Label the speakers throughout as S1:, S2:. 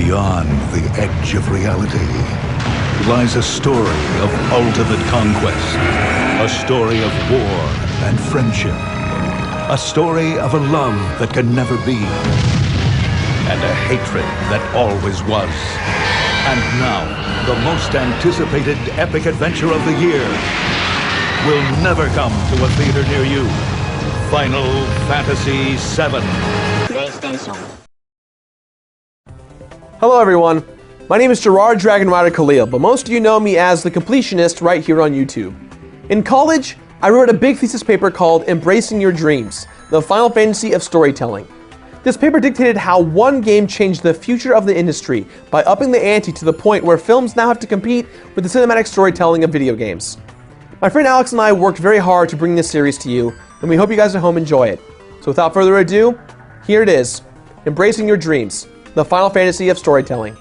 S1: Beyond the edge of reality lies a story of ultimate conquest, a story of war and friendship, a story of a love that can never be, and a hatred that always was. And now, the most anticipated epic adventure of the year will never come to a theater near you. Final Fantasy VII.
S2: PlayStation.
S3: Hello everyone, my name is Gerard Dragon Rider Khalil, but most of you know me as the Completionist right here on YouTube. In college, I wrote a big thesis paper called Embracing Your Dreams, the Final Fantasy of Storytelling. This paper dictated how one game changed the future of the industry by upping the ante to the point where films now have to compete with the cinematic storytelling of video games. My friend Alex and I worked very hard to bring this series to you, and we hope you guys at home enjoy it. So without further ado, here it is, Embracing Your Dreams, the Final Fantasy of Storytelling.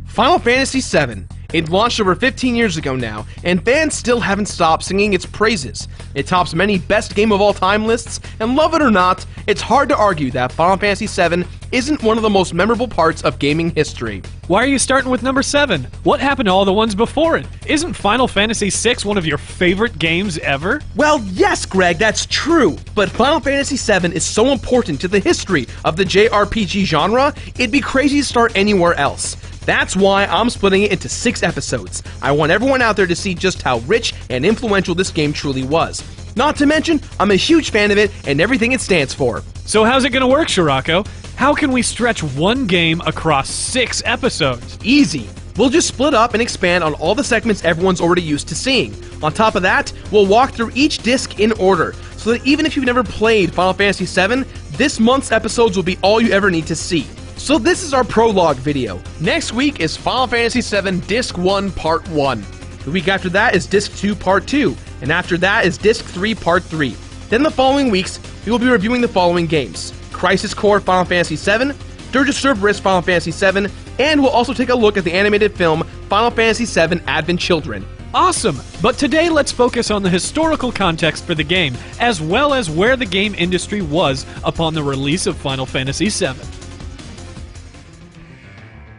S4: Final Fantasy VII. It launched over 15 years ago now, and fans still haven't stopped singing its praises. It tops many best game of all time lists, and love it or not, it's hard to argue that Final Fantasy VII isn't one of the most memorable parts of gaming history.
S5: Why are you starting with number 7? What happened to all the ones before it? Isn't Final Fantasy VI one of your favorite games ever?
S4: Well, yes, Greg, that's true, but Final Fantasy VII is so important to the history of the JRPG genre, it'd be crazy to start anywhere else. That's why I'm splitting it into 6 episodes. I want everyone out there to see just how rich and influential this game truly was. Not to mention, I'm a huge fan of it and everything it stands for.
S5: So how's it gonna work, Shirako? How can we stretch one game across 6 episodes?
S4: Easy. We'll just split up and expand on all the segments everyone's already used to seeing. On top of that, we'll walk through each disc in order, so that even if you've never played Final Fantasy VII, this month's episodes will be all you ever need to see. So this is our prologue video. Next week is Final Fantasy VII Disc 1 Part 1. The week after that is Disc 2 Part 2, and after that is Disc 3 Part 3. Then the following weeks, we will be reviewing the following games: Crisis Core Final Fantasy VII, Dirge of Cerberus Final Fantasy VII, and we'll also take a look at the animated film Final Fantasy VII Advent Children.
S5: Awesome! But today let's focus on the historical context for the game, as well as where the game industry was upon the release of Final Fantasy VII.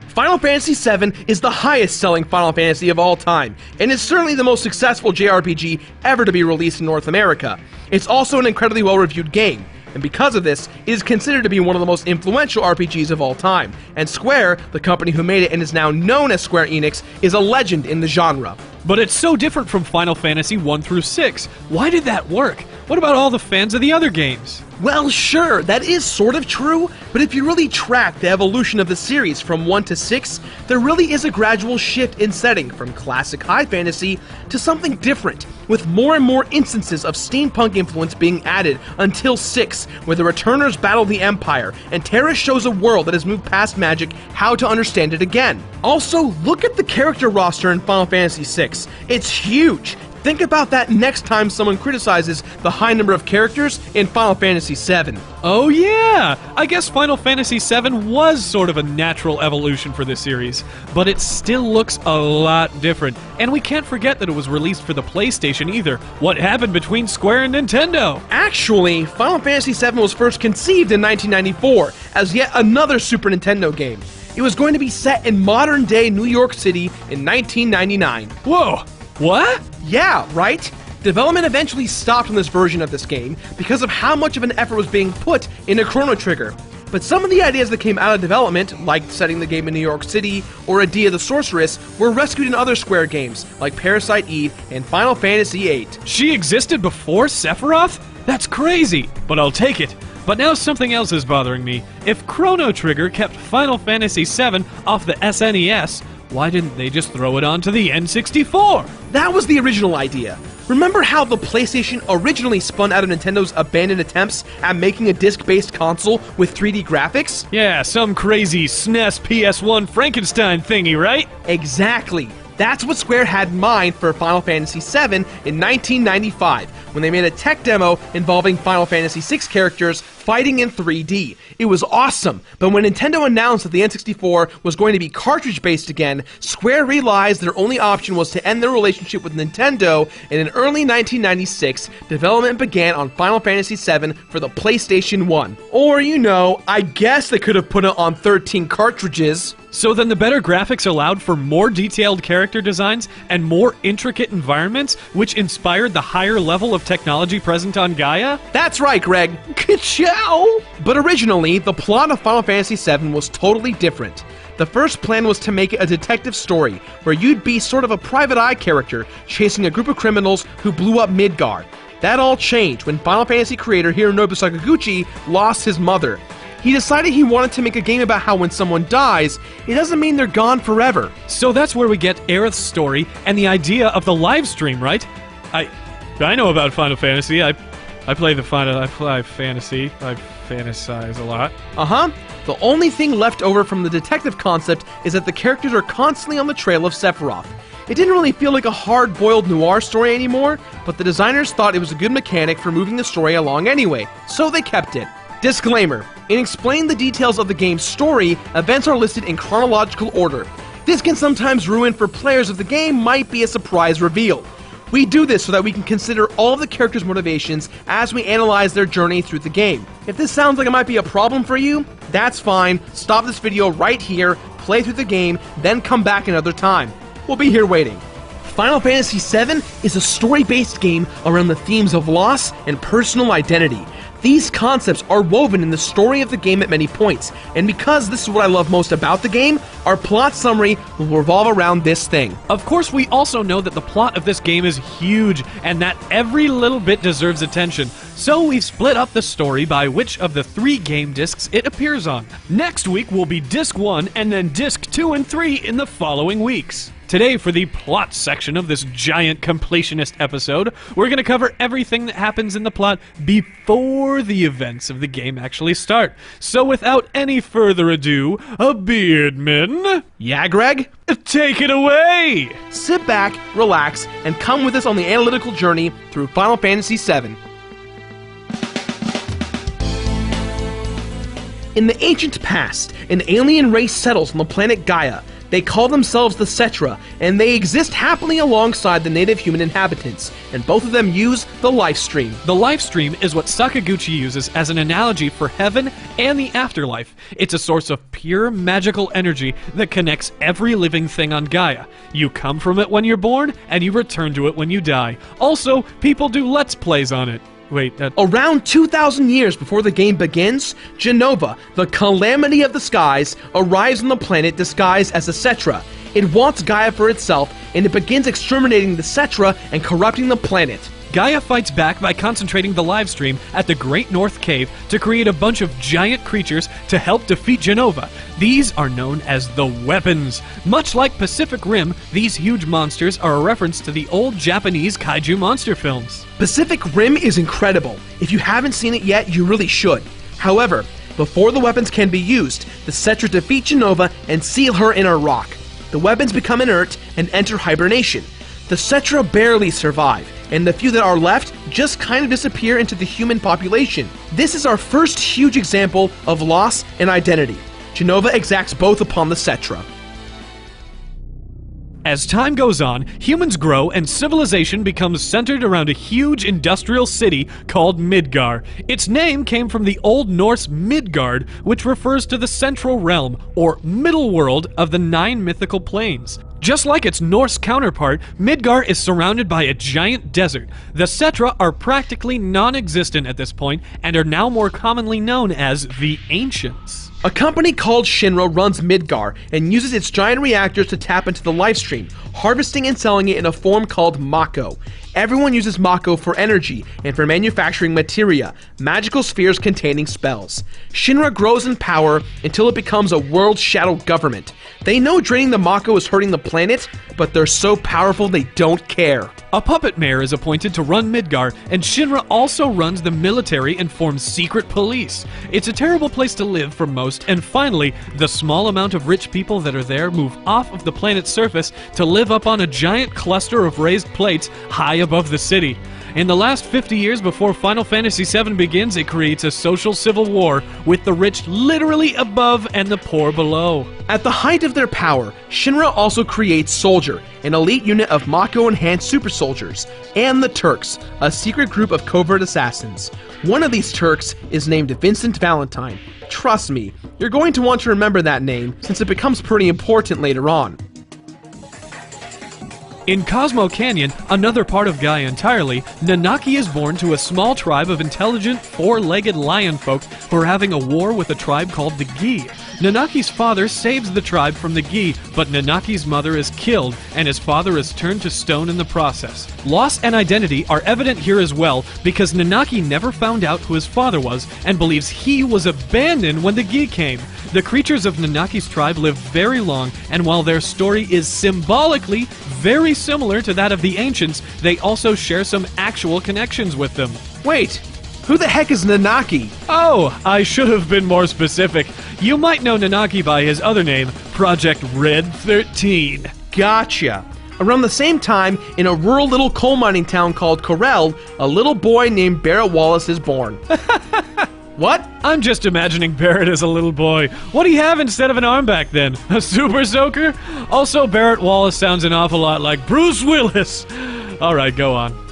S4: Final Fantasy VII is the highest-selling Final Fantasy of all time, and is certainly the most successful JRPG ever to be released in North America. It's also an incredibly well-reviewed game, and because of this, it is considered to be one of the most influential RPGs of all time, and Square, the company who made it and is now known as Square Enix, is a legend in the genre.
S5: But it's so different from Final Fantasy 1 through 6. Why did that work? What about all the fans of the other games?
S4: Well, sure, that is sort of true, but if you really track the evolution of the series from 1 to 6, there really is a gradual shift in setting from classic high fantasy to something different, with more and more instances of steampunk influence being added until 6, where the Returners battle the Empire, and Terra shows a world that has moved past magic how to understand it again. Also, look at the character roster in Final Fantasy VI. It's huge! Think about that next time someone criticizes the high number of characters in Final Fantasy VII.
S5: Oh yeah! I guess Final Fantasy VII was sort of a natural evolution for this series, but it still looks a lot different. And we can't forget that it was released for the PlayStation either. What happened between Square and Nintendo?
S4: Actually, Final Fantasy VII was first conceived in 1994 as yet another Super Nintendo game. It was going to be set in modern-day New York City in 1999.
S5: Whoa! What?
S4: Yeah, right? Development eventually stopped on this version of this game because of how much of an effort was being put into Chrono Trigger. But some of the ideas that came out of development, like setting the game in New York City or Adia the Sorceress, were rescued in other Square games, like Parasite Eve and Final Fantasy VIII.
S5: She existed before Sephiroth? That's crazy, but I'll take it. But now something else is bothering me. If Chrono Trigger kept Final Fantasy VII off the SNES, why didn't they just throw it onto the N64?
S4: That was the original idea. Remember how the PlayStation originally spun out of Nintendo's abandoned attempts at making a disc-based console with 3D graphics?
S5: Yeah, some crazy SNES PS1 Frankenstein thingy, right?
S4: Exactly. That's what Square had in mind for Final Fantasy VII in 1995, when they made a tech demo involving Final Fantasy VI characters fighting in 3D. It was awesome, but when Nintendo announced that the N64 was going to be cartridge-based again, Square realized their only option was to end their relationship with Nintendo, and in early 1996, development began on Final Fantasy VII for the PlayStation 1. Or, I guess they could have put it on 13 cartridges.
S5: So then the better graphics allowed for more detailed character designs and more intricate environments, which inspired the higher level of technology present on Gaia?
S4: That's right, Greg. Ka-chow! But originally, the plot of Final Fantasy VII was totally different. The first plan was to make it a detective story, where you'd be sort of a private eye character chasing a group of criminals who blew up Midgar. That all changed when Final Fantasy creator Hironobu Sakaguchi lost his mother. He decided he wanted to make a game about how when someone dies, it doesn't mean they're gone forever.
S5: So that's where we get Aerith's story and the idea of the live stream, right? I know about Final Fantasy. I play fantasy. I fantasize a lot.
S4: Uh-huh. The only thing left over from the detective concept is that the characters are constantly on the trail of Sephiroth. It didn't really feel like a hard-boiled noir story anymore, but the designers thought it was a good mechanic for moving the story along anyway, so they kept it. Disclaimer: in explaining the details of the game's story, events are listed in chronological order. This can sometimes ruin for players if the game might be a surprise reveal. We do this so that we can consider all of the characters' motivations as we analyze their journey through the game. If this sounds like it might be a problem for you, that's fine. Stop this video right here, play through the game, then come back another time. We'll be here waiting. Final Fantasy VII is a story-based game around the themes of loss and personal identity. These concepts are woven in the story of the game at many points, and because this is what I love most about the game, our plot summary will revolve around this thing.
S5: Of course, we also know that the plot of this game is huge, and that every little bit deserves attention, so we've split up the story by which of the 3 game discs it appears on. Next week will be Disc 1, and then Disc 2 and 3 in the following weeks. Today, for the plot section of this giant completionist episode, we're going to cover everything that happens in the plot before the events of the game actually start. So without any further ado, Beardman...
S4: Yeah, Greg?
S5: Take it away!
S4: Sit back, relax, and come with us on the analytical journey through Final Fantasy VII. In the ancient past, an alien race settles on the planet Gaia. They call themselves the Cetra, and they exist happily alongside the native human inhabitants, and both of them use the Lifestream.
S5: The Lifestream is what Sakaguchi uses as an analogy for heaven and the afterlife. It's a source of pure magical energy that connects every living thing on Gaia. You come from it when you're born, and you return to it when you die. Also, people do Let's Plays on it.
S4: Around 2,000 years before the game begins, Jenova, the calamity of the skies, arrives on the planet disguised as a Cetra. It wants Gaia for itself, and it begins exterminating the Cetra and corrupting the planet.
S5: Gaia fights back by concentrating the livestream at the Great North Cave to create a bunch of giant creatures to help defeat Jenova. These are known as the Weapons. Much like Pacific Rim, these huge monsters are a reference to the old Japanese kaiju monster films.
S4: Pacific Rim is incredible. If you haven't seen it yet, you really should. However, before the weapons can be used, the Cetra defeat Jenova and seal her in a rock. The weapons become inert and enter hibernation. The Cetra barely survive, and the few that are left just kind of disappear into the human population. This is our first huge example of loss and identity. Jenova exacts both upon the Cetra.
S5: As time goes on, humans grow and civilization becomes centered around a huge industrial city called Midgar. Its name came from the Old Norse Midgard, which refers to the central realm, or middle world, of the 9 mythical planes. Just like its Norse counterpart, Midgar is surrounded by a giant desert. The Cetra are practically non-existent at this point and are now more commonly known as the Ancients.
S4: A company called Shinra runs Midgar and uses its giant reactors to tap into the Lifestream, harvesting and selling it in a form called Mako. Everyone uses Mako for energy and for manufacturing materia, magical spheres containing spells. Shinra grows in power until it becomes a world shadow government. They know draining the Mako is hurting the planet, but they're so powerful they don't care.
S5: A puppet mayor is appointed to run Midgar, and Shinra also runs the military and forms secret police. It's a terrible place to live for most, and finally, the small amount of rich people that are there move off of the planet's surface to live up on a giant cluster of raised plates high above the city. In the last 50 years before Final Fantasy VII begins, it creates a social civil war with the rich literally above and the poor below.
S4: At the height of their power, Shinra also creates Soldier, an elite unit of Mako-enhanced super soldiers, and the Turks, a secret group of covert assassins. One of these Turks is named Vincent Valentine. Trust me, you're going to want to remember that name since it becomes pretty important later on.
S5: In Cosmo Canyon, another part of Gaia entirely, Nanaki is born to a small tribe of intelligent, four-legged lion folk who are having a war with a tribe called the Gi. Nanaki's father saves the tribe from the Gi, but Nanaki's mother is killed, and his father is turned to stone in the process. Loss and identity are evident here as well, because Nanaki never found out who his father was, and believes he was abandoned when the Gi came. The creatures of Nanaki's tribe live very long, and while their story is symbolically very similar to that of the ancients, they also share some actual connections with them.
S4: Wait, who the heck is Nanaki?
S5: Oh, I should have been more specific. You might know Nanaki by his other name, Project Red 13.
S4: Gotcha. Around the same time, in a rural little coal mining town called Corel, a little boy named Barrett Wallace is born. What?
S5: I'm just imagining Barrett as a little boy. What do you have instead of an arm back then? A super soaker? Also, Barrett Wallace sounds an awful lot like Bruce Willis. Alright, go on.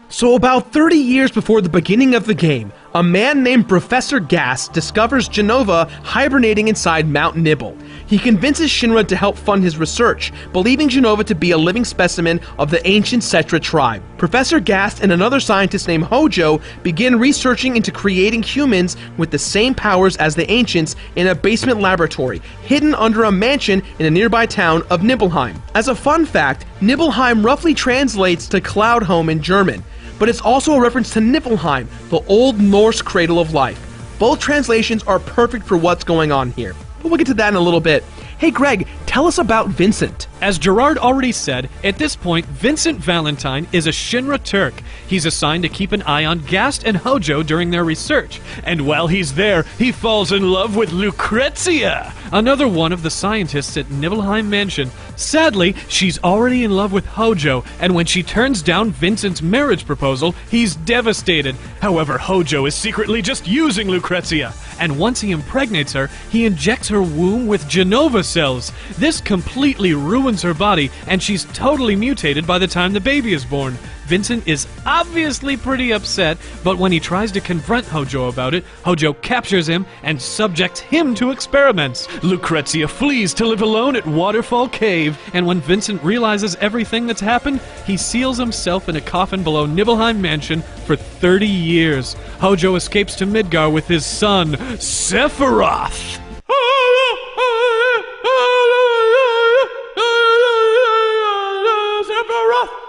S4: So about 30 years before the beginning of the game, a man named Professor Gas discovers Genova hibernating inside Mount Nibble. He convinces Shinra to help fund his research, believing Genova to be a living specimen of the ancient Cetra tribe. Professor Gas and another scientist named Hojo begin researching into creating humans with the same powers as the ancients in a basement laboratory, hidden under a mansion in a nearby town of Nibelheim. As a fun fact, Nibelheim roughly translates to cloud home in German, but it's also a reference to Niflheim, the Old Norse cradle of life. Both translations are perfect for what's going on here, but we'll get to that in a little bit. Hey Greg, tell us about Vincent.
S5: As Gerard already said, at this point, Vincent Valentine is a Shinra Turk. He's assigned to keep an eye on Gast and Hojo during their research. And while he's there, he falls in love with Lucrezia, another one of the scientists at Nibelheim Mansion. Sadly, she's already in love with Hojo, and when she turns down Vincent's marriage proposal, he's devastated. However, Hojo is secretly just using Lucrezia, and once he impregnates her, he injects her womb with Genova cells. This completely ruins her body, and she's totally mutated by the time the baby is born. Vincent is obviously pretty upset, but when he tries to confront Hojo about it, Hojo captures him and subjects him to experiments. Lucrezia flees to live alone at Waterfall Cave, and when Vincent realizes everything that's happened, he seals himself in a coffin below Nibelheim Mansion for 30 years. Hojo escapes to Midgar with his son, Sephiroth.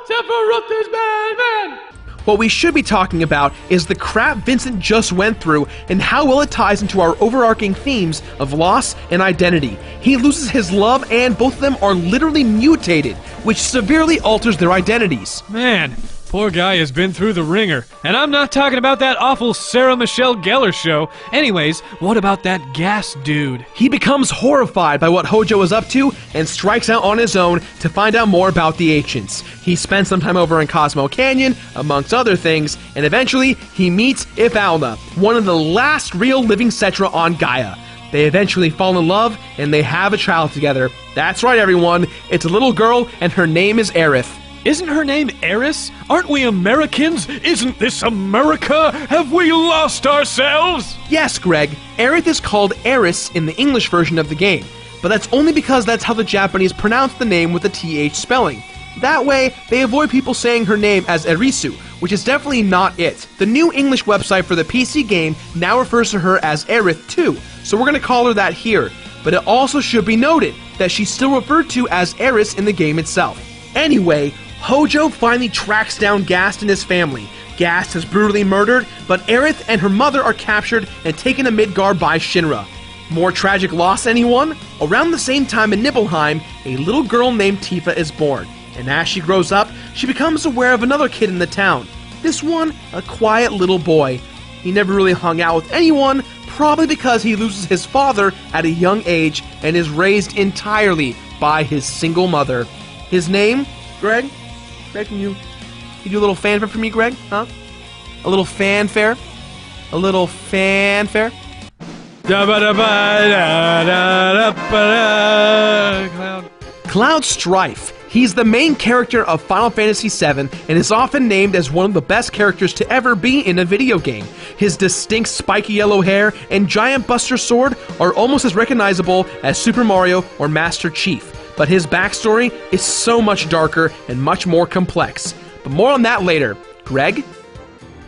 S5: Sephiroth is Batman!
S4: What we should be talking about is the crap Vincent just went through and how well it ties into our overarching themes of loss and identity. He loses his love and both of them are literally mutated, which severely alters their identities.
S5: Man, poor guy has been through the ringer. And I'm not talking about that awful Sarah Michelle Gellar show. Anyways, what about that Gas dude?
S4: He becomes horrified by what Hojo is up to and strikes out on his own to find out more about the ancients. He spends some time over in Cosmo Canyon, amongst other things, and eventually he meets Ifalna, one of the last real living Cetra on Gaia. They eventually fall in love and they have a child together. That's right, everyone. It's a little girl and her name is Aerith.
S5: Isn't her name Eris? Aren't we Americans? Isn't this America? Have we lost ourselves?
S4: Yes, Greg. Aerith is called Eris in the English version of the game, but that's only because that's how the Japanese pronounce the name with the TH spelling. That way, they avoid people saying her name as Erisu, which is definitely not it. The new English website for the PC game now refers to her as Aerith too, so we're going to call her that here, but it also should be noted that she's still referred to as Eris in the game itself. Anyway, Hojo finally tracks down Gast and his family. Gast is brutally murdered, but Aerith and her mother are captured and taken to Midgar by Shinra. More tragic loss, anyone? Around the same time in Nibelheim, a little girl named Tifa is born, and as she grows up, she becomes aware of another kid in the town. This one, a quiet little boy. He never really hung out with anyone, probably because he loses his father at a young age and is raised entirely by his single mother. His name? Greg, can you You do a little fanfare for me, Greg? Huh? A little fanfare? A little fanfare? Cloud Strife. He's the main character of Final Fantasy VII and is often named as one of the best characters to ever be in a video game. His distinct spiky yellow hair and giant buster sword are almost as recognizable as Super Mario or Master Chief, but his backstory is so much darker and much more complex. But more on that later. Greg?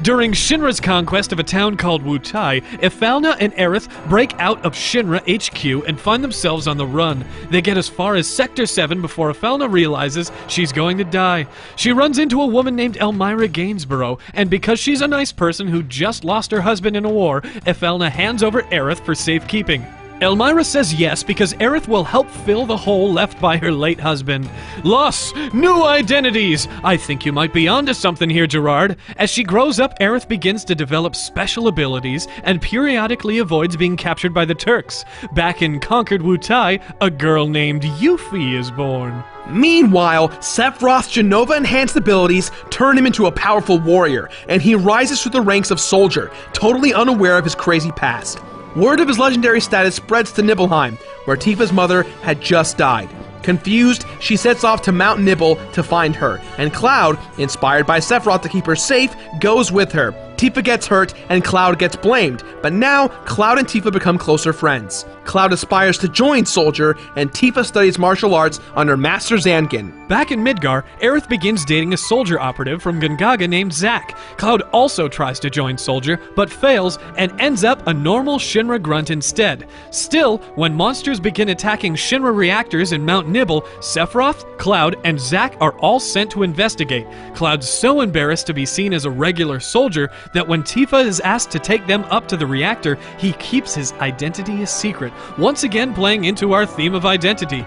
S5: During Shinra's conquest of a town called Wutai, Ephalna and Aerith break out of Shinra HQ and find themselves on the run. They get as far as Sector 7 before Ephalna realizes she's going to die. She runs into a woman named Elmira Gainsborough, and because she's a nice person who just lost her husband in a war, Ephalna hands over Aerith for safekeeping. Elmira says yes because Aerith will help fill the hole left by her late husband. Loss, new identities! I think you might be onto something here, Gerard. As she grows up, Aerith begins to develop special abilities and periodically avoids being captured by the Turks. Back in conquered Wutai, a girl named Yuffie is born.
S4: Meanwhile, Sephiroth's Jenova-enhanced abilities turn him into a powerful warrior, and he rises through the ranks of soldier, totally unaware of his crazy past. Word of his legendary status spreads to Nibelheim, where Tifa's mother had just died. Confused, she sets off to Mount Nibel to find her, and Cloud, inspired by Sephiroth to keep her safe, goes with her. Tifa gets hurt, and Cloud gets blamed, but now Cloud and Tifa become closer friends. Cloud aspires to join Soldier, and Tifa studies martial arts under Master Zangief.
S5: Back in Midgar, Aerith begins dating a soldier operative from Gongaga named Zack. Cloud also tries to join Soldier, but fails and ends up a normal Shinra grunt instead. Still, when monsters begin attacking Shinra reactors in Mount Nibel, Sephiroth, Cloud, and Zack are all sent to investigate. Cloud's so embarrassed to be seen as a regular soldier that when Tifa is asked to take them up to the reactor, he keeps his identity a secret, once again playing into our theme of identity.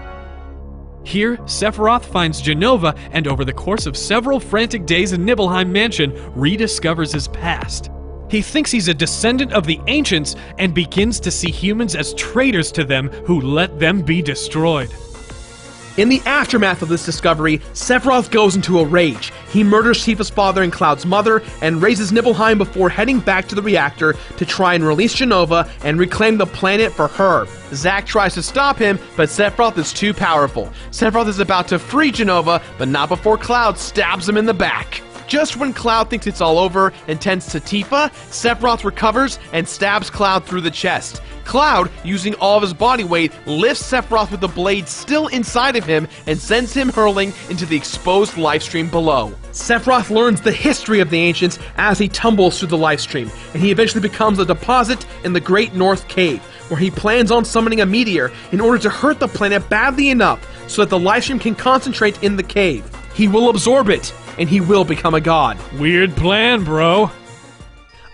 S5: Here, Sephiroth finds Jenova, and over the course of several frantic days in Nibelheim Mansion, rediscovers his past. He thinks he's a descendant of the ancients and begins to see humans as traitors to them who let them be destroyed.
S4: In the aftermath of this discovery, Sephiroth goes into a rage. He murders Tifa's father and Cloud's mother, and raises Nibelheim before heading back to the reactor to try and release Jenova and reclaim the planet for her. Zack tries to stop him, but Sephiroth is too powerful. Sephiroth is about to free Jenova, but not before Cloud stabs him in the back. Just when Cloud thinks it's all over and tends to Tifa, Sephiroth recovers and stabs Cloud through the chest. Cloud, using all of his body weight, lifts Sephiroth with the blade still inside of him and sends him hurling into the exposed lifestream below. Sephiroth learns the history of the ancients as he tumbles through the lifestream, and he eventually becomes a deposit in the Great North Cave, where he plans on summoning a meteor in order to hurt the planet badly enough so that the lifestream can concentrate in the cave. He will absorb it, and he will become a god.
S5: Weird plan, bro.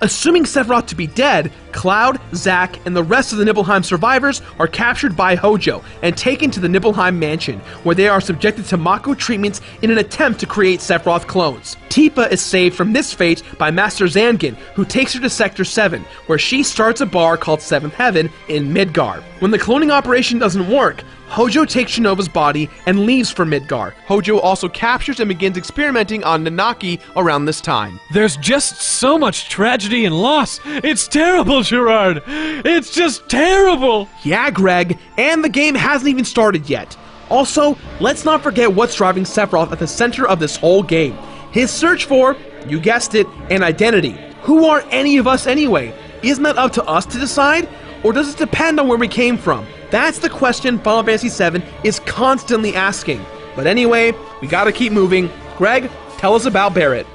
S4: Assuming Sephiroth to be dead, Cloud, Zack, and the rest of the Nibelheim survivors are captured by Hojo and taken to the Nibelheim mansion, where they are subjected to Mako treatments in an attempt to create Sephiroth clones. Tifa is saved from this fate by Master Zangief, who takes her to Sector 7, where she starts a bar called Seventh Heaven in Midgar. When the cloning operation doesn't work, Hojo takes Shinova's body and leaves for Midgar. Hojo also captures and begins experimenting on Nanaki around this time.
S5: There's just so much tragedy and loss. It's terrible, Gerard. It's just terrible.
S4: Yeah, Greg, and the game hasn't even started yet. Also, let's not forget what's driving Sephiroth at the center of this whole game. His search for, you guessed it, an identity. Who are any of us anyway? Isn't that up to us to decide? Or does it depend on where we came from? That's the question Final Fantasy VII is constantly asking. But anyway, we gotta keep moving. Greg, tell us about Barret.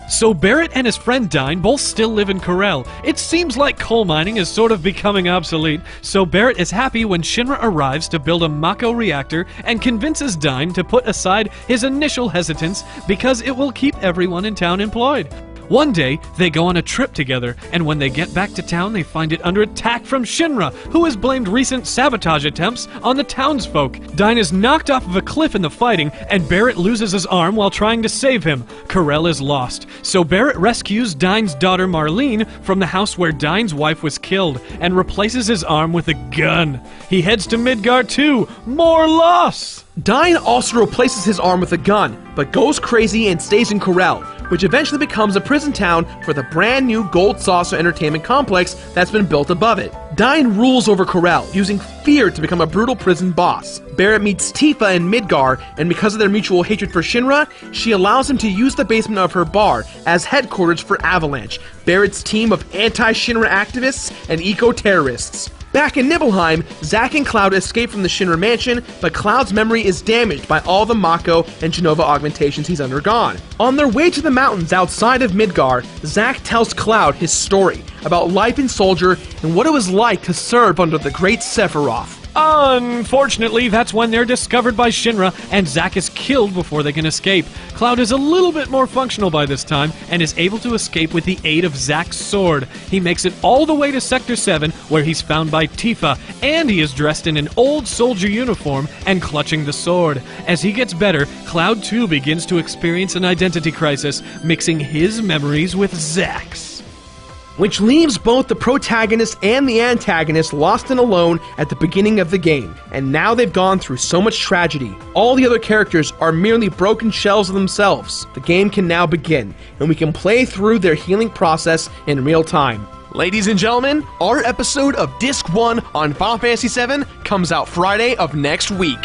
S5: So Barret and his friend Dyne both still live in Corel. It seems like coal mining is sort of becoming obsolete, so Barret is happy when Shinra arrives to build a Mako reactor and convinces Dyne to put aside his initial hesitance because it will keep everyone in town employed. One day, they go on a trip together, and when they get back to town, they find it under attack from Shinra, who has blamed recent sabotage attempts on the townsfolk. Dyne is knocked off of a cliff in the fighting, and Barret loses his arm while trying to save him. Corel is lost, so Barret rescues Dyne's daughter Marlene from the house where Dyne's wife was killed, and replaces his arm with a gun. He heads to Midgar too. More loss!
S4: Dine also replaces his arm with a gun, but goes crazy and stays in Corel, which eventually becomes a prison town for the brand new Gold Saucer Entertainment Complex that's been built above it. Dine rules over Corel, using fear to become a brutal prison boss. Barrett meets Tifa in Midgar, and because of their mutual hatred for Shinra, she allows him to use the basement of her bar as headquarters for Avalanche, Barrett's team of anti-Shinra activists and eco-terrorists. Back in Nibelheim, Zack and Cloud escape from the Shinra mansion, but Cloud's memory is damaged by all the Mako and Genova augmentations he's undergone. On their way to the mountains outside of Midgar, Zack tells Cloud his story about life in Soldier and what it was like to serve under the great Sephiroth.
S5: Unfortunately, that's when they're discovered by Shinra, and Zack is killed before they can escape. Cloud is a little bit more functional by this time, and is able to escape with the aid of Zack's sword. He makes it all the way to Sector 7, where he's found by Tifa, and he is dressed in an old soldier uniform and clutching the sword. As he gets better, Cloud too begins to experience an identity crisis, mixing his memories with Zack's.
S4: Which leaves both the protagonist and the antagonist lost and alone at the beginning of the game, and now they've gone through so much tragedy. All the other characters are merely broken shells of themselves. The game can now begin, and we can play through their healing process in real time. Ladies and gentlemen, our episode of Disc 1 on Final Fantasy VII comes out Friday of next week.